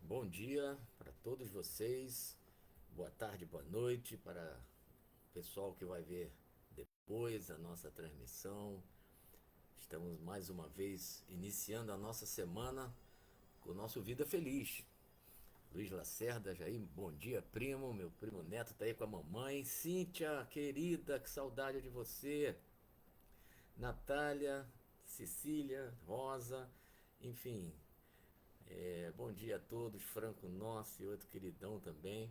Bom dia para todos vocês, boa tarde, boa noite para o pessoal que vai ver depois a nossa transmissão. Estamos mais uma vez iniciando a nossa semana com o nosso Vida Feliz. Luiz Lacerda, Jair, bom dia, primo. Meu primo Neto tá aí com a mamãe. Cíntia, querida, que saudade de você. Natália, Cecília, Rosa, enfim, bom dia a todos, Franco Nosso e outro queridão também.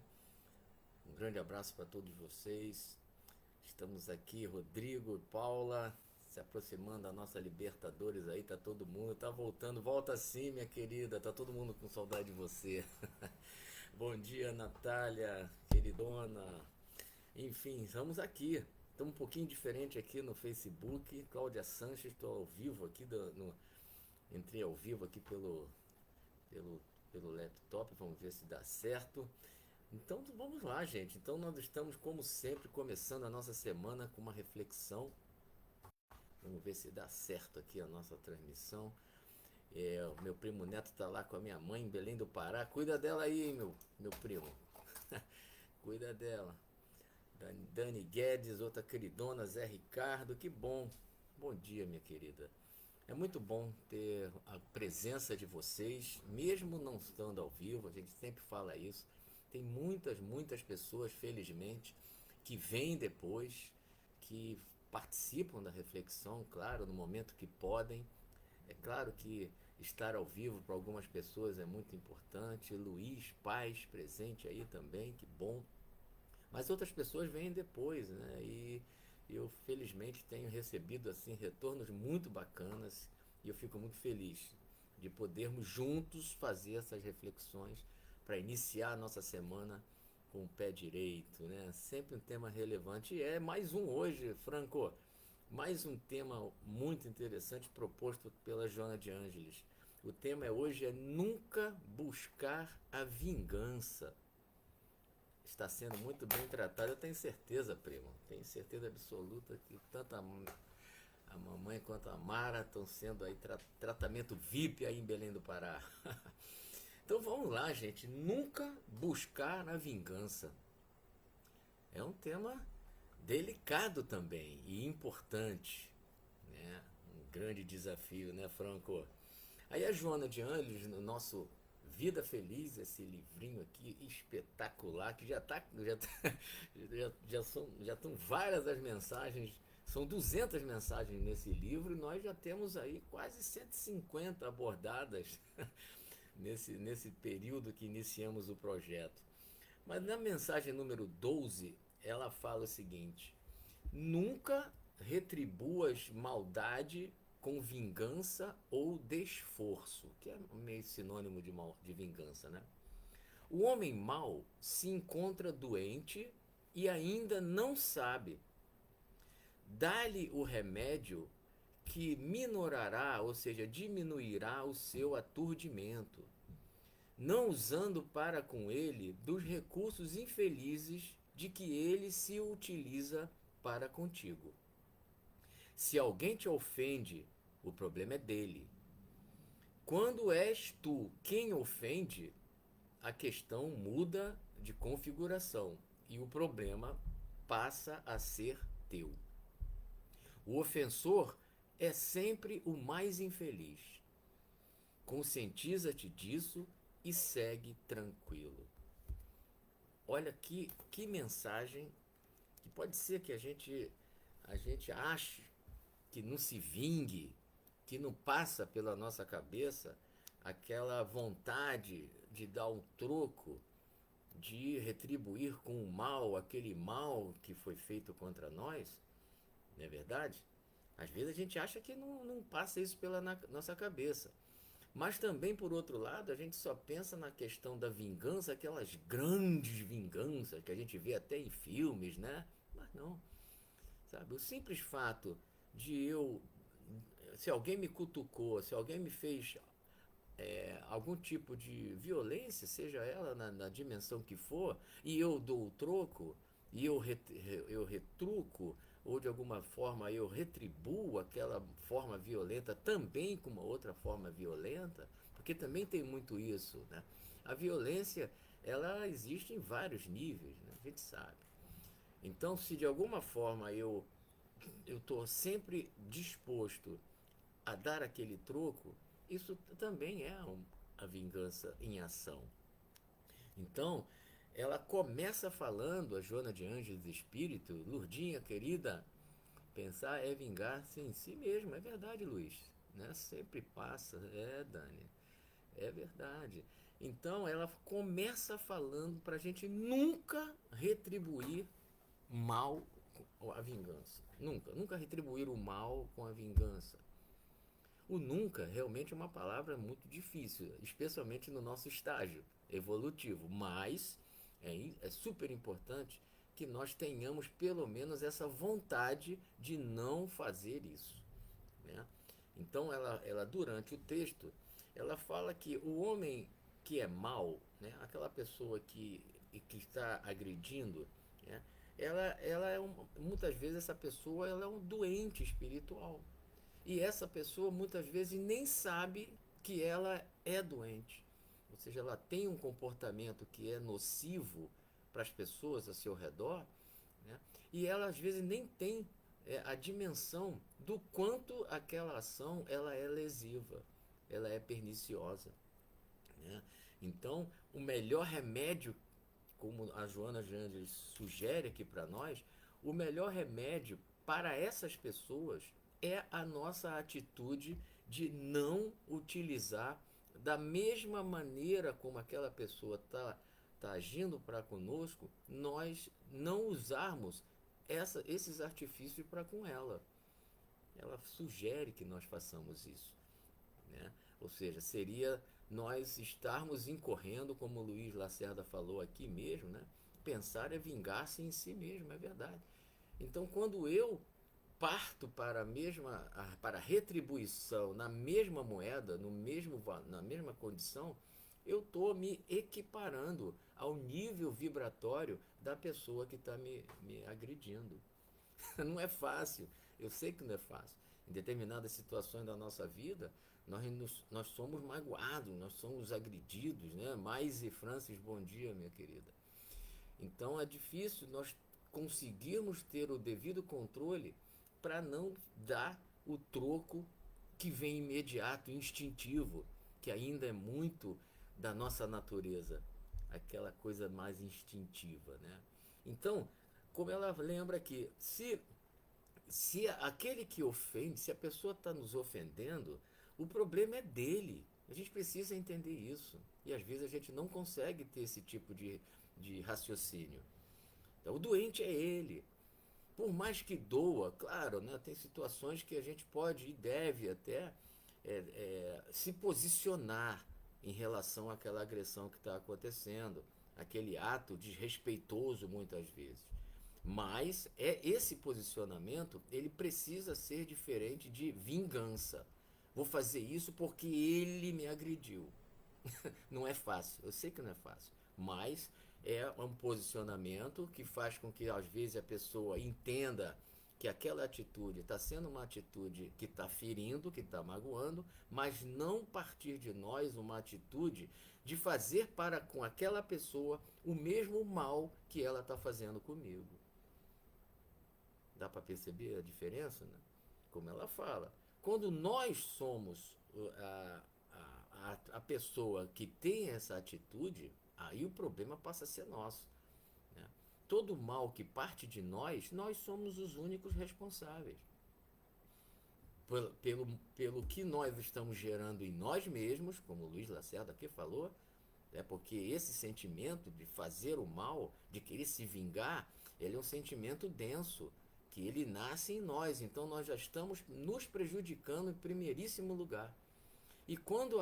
Um grande abraço para todos vocês. Estamos aqui, Rodrigo, Paula, se aproximando da nossa Libertadores aí, tá todo mundo, tá voltando. Volta sim, minha querida, tá todo mundo com saudade de você. Bom dia, Natália, queridona. Enfim, estamos aqui. Estamos um pouquinho diferente aqui no Facebook. Cláudia Sanches, estou ao vivo aqui, entrei ao vivo aqui pelo, pelo laptop, vamos ver se dá certo. Então vamos lá, gente. Então nós estamos, como sempre, começando a nossa semana com uma reflexão. Vamos ver se dá certo aqui a nossa transmissão. O meu primo Neto está lá com a minha mãe em Belém do Pará. Cuida dela aí, hein, meu primo. Cuida dela. Dani Guedes, outra queridona, Zé Ricardo. Que bom. Bom dia, minha querida. É muito bom ter a presença de vocês, mesmo não estando ao vivo, a gente sempre fala isso. Tem muitas pessoas, felizmente, que vêm depois, que participam da reflexão, claro, no momento que podem. É claro que estar ao vivo para algumas pessoas é muito importante. Luiz Paz presente aí também, que bom. Mas outras pessoas vêm depois, né? E eu felizmente tenho recebido assim retornos muito bacanas e eu fico muito feliz de podermos juntos fazer essas reflexões para iniciar a nossa semana com o pé direito, né? Sempre um tema relevante e é mais um hoje, Franco. Mais um tema muito interessante proposto pela Joana de Ângeles. O tema hoje é nunca buscar a vingança. Está sendo muito bem tratado, eu tenho certeza, primo. Tenho certeza absoluta que tanto a mamãe quanto a Mara estão sendo aí tratamento VIP aí em Belém do Pará. Então vamos lá, gente. Nunca buscar a vingança. É um tema delicado também e importante, né? Um grande desafio, né, Franco? Aí a Joana de Anjos, no nosso Vida Feliz, esse livrinho aqui espetacular, que já estão várias as mensagens, são 200 mensagens nesse livro e nós já temos aí quase 150 abordadas nesse período que iniciamos o projeto. Mas na mensagem número 12, ela fala o seguinte: nunca retribuas maldade com vingança ou desforço, que é meio sinônimo de vingança, né? O homem mau se encontra doente e ainda não sabe. Dá-lhe o remédio que minorará, ou seja, diminuirá o seu aturdimento, não usando para com ele dos recursos infelizes de que ele se utiliza para contigo. Se alguém te ofende, o problema é dele. Quando és tu quem ofende, a questão muda de configuração e o problema passa a ser teu. O ofensor é sempre o mais infeliz. Conscientiza-te disso e segue tranquilo. Olha que mensagem que pode ser que a gente ache que não se vingue, que não passa pela nossa cabeça aquela vontade de dar um troco, de retribuir com o mal, aquele mal que foi feito contra nós, não é verdade? Às vezes a gente acha que não passa isso pela nossa cabeça. Mas também, por outro lado, a gente só pensa na questão da vingança, aquelas grandes vinganças que a gente vê até em filmes, né? Mas não, sabe? O simples fato de eu, se alguém me cutucou, se alguém me fez algum tipo de violência, seja ela na dimensão que for, e eu dou o troco, e eu retruco, ou de alguma forma eu retribuo aquela forma violenta também com uma outra forma violenta, Porque também tem muito isso, né? A violência, ela existe em vários níveis, né? A gente sabe. Então, se de alguma forma eu estou sempre disposto a dar aquele troco, isso também é a vingança em ação. Então, ela começa falando, a Joana de Ângeles Espírito, Lurdinha querida, pensar é vingar-se em si mesmo. É verdade, Luiz. Né? Sempre passa. É, Dani. É verdade. Então, ela começa falando para a gente nunca retribuir mal com a vingança. Nunca. Nunca retribuir o mal com a vingança. O nunca realmente é uma palavra muito difícil, especialmente no nosso estágio evolutivo, mas é super importante que nós tenhamos pelo menos essa vontade de não fazer isso, né? Então ela durante o texto ela fala que o homem que é mau, né, aquela pessoa que está agredindo, né, ela é muitas vezes essa pessoa ela é um doente espiritual. E essa pessoa muitas vezes nem sabe que ela é doente. Ou seja, ela tem um comportamento que é nocivo para as pessoas ao seu redor, né? E ela às vezes nem tem a dimensão do quanto aquela ação ela é lesiva, ela é perniciosa, né? Então, o melhor remédio, como a Joana Jandes sugere aqui para nós, o melhor remédio para essas pessoas é a nossa atitude de não utilizar da mesma maneira como aquela pessoa tá agindo para conosco, nós não usarmos esses artifícios para com ela. Ela sugere que nós façamos isso, né? Ou seja, seria nós estarmos incorrendo, como o Luiz Lacerda falou aqui mesmo, né? Pensar é vingar-se em si mesmo, é verdade. Então, quando eu parto para para a retribuição na mesma moeda, na mesma condição, eu estou me equiparando ao nível vibratório da pessoa que está me agredindo. Não é fácil, eu sei que não é fácil. Em determinadas situações da nossa vida, nós somos magoados, nós somos agredidos, né? Mais e Francis, bom dia, minha querida. Então é difícil nós conseguirmos ter o devido controle para não dar o troco que vem imediato, instintivo, que ainda é muito da nossa natureza, aquela coisa mais instintiva, né? Então, como ela lembra que se aquele que ofende, se a pessoa está nos ofendendo, o problema é dele. A gente precisa entender isso. E às vezes a gente não consegue ter esse tipo de raciocínio. Então, o doente é ele. Por mais que doa, claro, né, tem situações que a gente pode e deve até se posicionar em relação àquela agressão que está acontecendo, aquele ato desrespeitoso muitas vezes. Mas esse posicionamento ele precisa ser diferente de vingança. Vou fazer isso porque ele me agrediu. Não é fácil, eu sei que não é fácil, mas é um posicionamento que faz com que às vezes a pessoa entenda que aquela atitude está sendo uma atitude que está ferindo, que está magoando, mas não partir de nós uma atitude de fazer para com aquela pessoa o mesmo mal que ela está fazendo comigo. Dá para perceber a diferença, né? Como ela fala. Quando nós somos a pessoa que tem essa atitude, aí o problema passa a ser nosso, né? Todo mal que parte de nós somos os únicos responsáveis. Pelo que nós estamos gerando em nós mesmos, como o Luiz Lacerda aqui falou, porque esse sentimento de fazer o mal, de querer se vingar, ele é um sentimento denso, que ele nasce em nós, então nós já estamos nos prejudicando em primeiríssimo lugar. E quando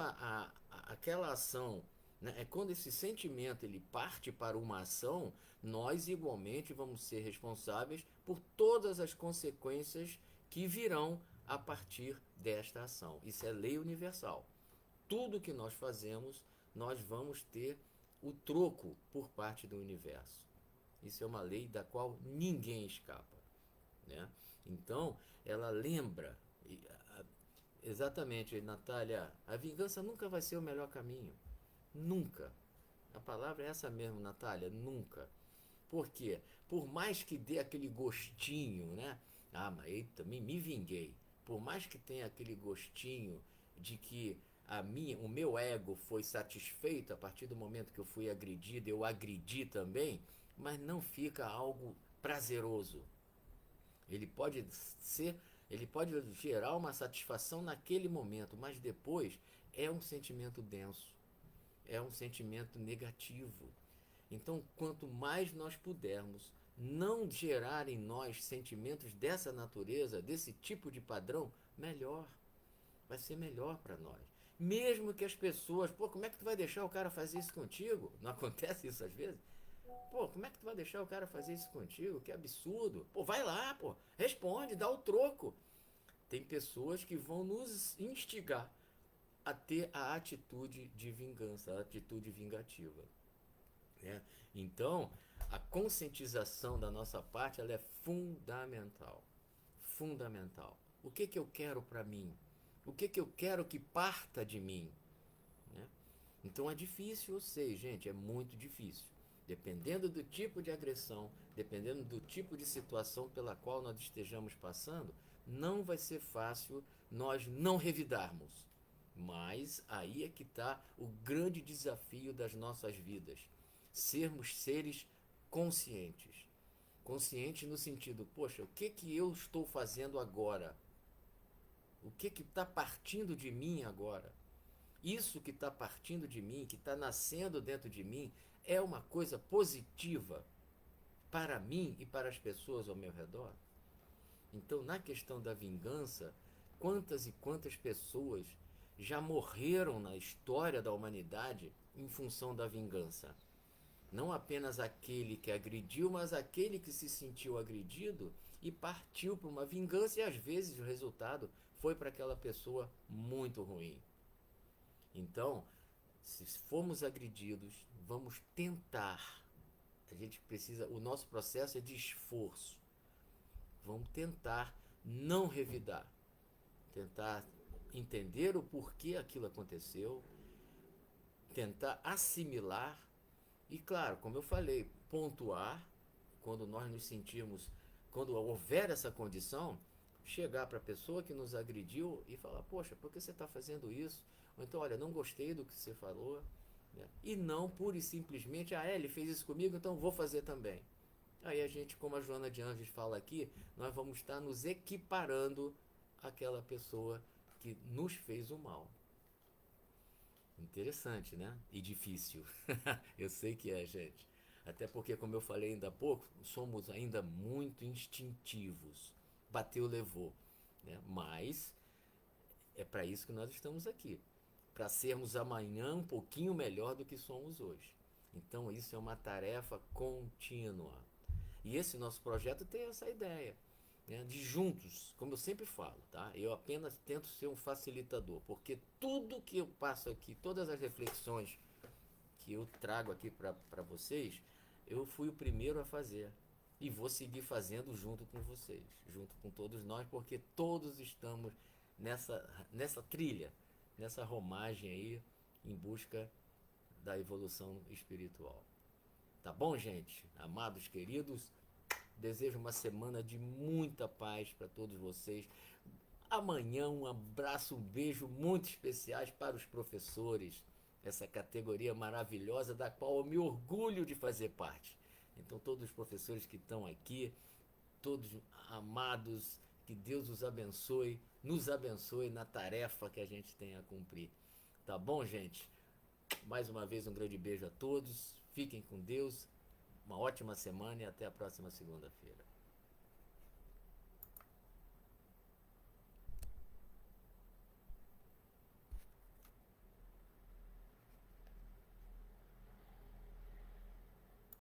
aquela ação, né, quando esse sentimento ele parte para uma ação, nós igualmente vamos ser responsáveis por todas as consequências que virão a partir desta ação. Isso é lei universal. Tudo que nós fazemos, nós vamos ter o troco por parte do universo. Isso é uma lei da qual ninguém escapa, né? Então, ela lembra Exatamente, Natália. A vingança nunca vai ser o melhor caminho. Nunca. A palavra é essa mesmo, Natália, nunca. Por quê? Por mais que dê aquele gostinho, né? Ah, mas eu também me vinguei. Por mais que tenha aquele gostinho de que o meu ego foi satisfeito a partir do momento que eu fui agredido, eu agredi também, mas não fica algo prazeroso. Ele pode ser, ele pode gerar uma satisfação naquele momento, mas depois é um sentimento denso, é um sentimento negativo. Então, quanto mais nós pudermos não gerar em nós sentimentos dessa natureza, desse tipo de padrão, melhor. Vai ser melhor para nós. Mesmo que as pessoas, pô, como é que tu vai deixar o cara fazer isso contigo? Não acontece isso às vezes? Pô, como é que tu vai deixar o cara fazer isso contigo? Que absurdo. Pô, vai lá, pô, responde, dá o troco. Tem pessoas que vão nos instigar a ter a atitude de vingança, a atitude vingativa, né? Então, a conscientização da nossa parte ela é fundamental. Fundamental. O que que eu quero para mim? O que que eu quero que parta de mim? Né? Então é difícil, eu sei, gente, é muito difícil. Dependendo do tipo de agressão, dependendo do tipo de situação pela qual nós estejamos passando, não vai ser fácil nós não revidarmos. Mas aí é que está o grande desafio das nossas vidas. Sermos seres conscientes. Conscientes no sentido, poxa, o que que eu estou fazendo agora? O que está partindo de mim agora? Isso que está partindo de mim, que está nascendo dentro de mim, é uma coisa positiva para mim e para as pessoas ao meu redor? Então, na questão da vingança, quantas e quantas pessoas já morreram na história da humanidade em função da vingança? Não apenas aquele que agrediu, mas aquele que se sentiu agredido e partiu para uma vingança, e às vezes o resultado foi para aquela pessoa muito ruim. Então, se formos agredidos, vamos tentar. A gente precisa, o nosso processo é de esforço. Vamos tentar não revidar, tentar entender o porquê aquilo aconteceu, tentar assimilar e, claro, como eu falei, pontuar quando nós nos sentirmos, quando houver essa condição, chegar para a pessoa que nos agrediu e falar, poxa, por que você está fazendo isso? Ou então, olha, não gostei do que você falou, né? E não pura e simplesmente, ele fez isso comigo, então vou fazer também. Aí a gente, como a Joana de Anjos fala aqui, nós vamos estar nos equiparando àquela pessoa que nos fez o mal. Interessante, né? E difícil. Eu sei que é, gente. Até porque, como eu falei ainda há pouco, somos ainda muito instintivos. Bateu, levou. Né? Mas é para isso que nós estamos aqui. Para sermos amanhã um pouquinho melhor do que somos hoje. Então, isso é uma tarefa contínua. E esse nosso projeto tem essa ideia, né, de juntos, como eu sempre falo, tá? Eu apenas tento ser um facilitador, porque tudo que eu passo aqui, todas as reflexões que eu trago aqui para vocês, eu fui o primeiro a fazer. E vou seguir fazendo junto com vocês, junto com todos nós, porque todos estamos nessa trilha, nessa romagem aí, em busca da evolução espiritual. Tá bom, gente? Amados queridos, desejo uma semana de muita paz para todos vocês. Amanhã um abraço, um beijo muito especiais para os professores, essa categoria maravilhosa da qual eu me orgulho de fazer parte. Então todos os professores que estão aqui, todos amados, que Deus os abençoe, nos abençoe na tarefa que a gente tem a cumprir. Tá bom, gente? Mais uma vez um grande beijo a todos. Fiquem com Deus. Uma ótima semana e até a próxima segunda-feira.